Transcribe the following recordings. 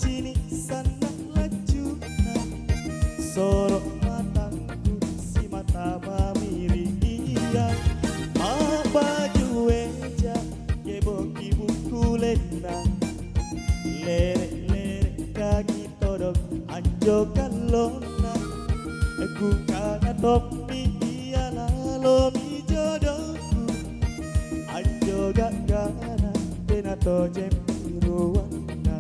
sini sana lajuna sorok mataku si mata mamiri iya baju eja keboki buku lena lere kaki todok anjo kalona aku kana topi iya lalo mi jodohku anjo gagana tenato jempiruana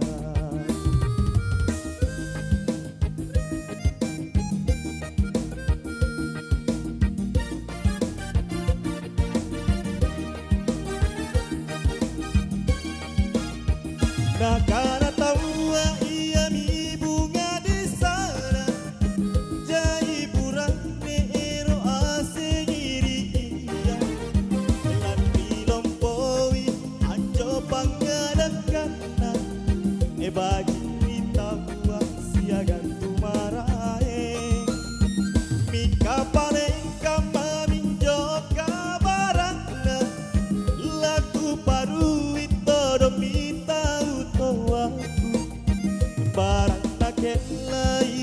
Nakana tawa iya mi bunga di sana jai burane ero asegiri iya lan pilompoi anjo pangadakana bagi tawa siaga tumarae mi kapale kama minjo kabarana laku paru ito do mi tahu tawaku barang tak kelai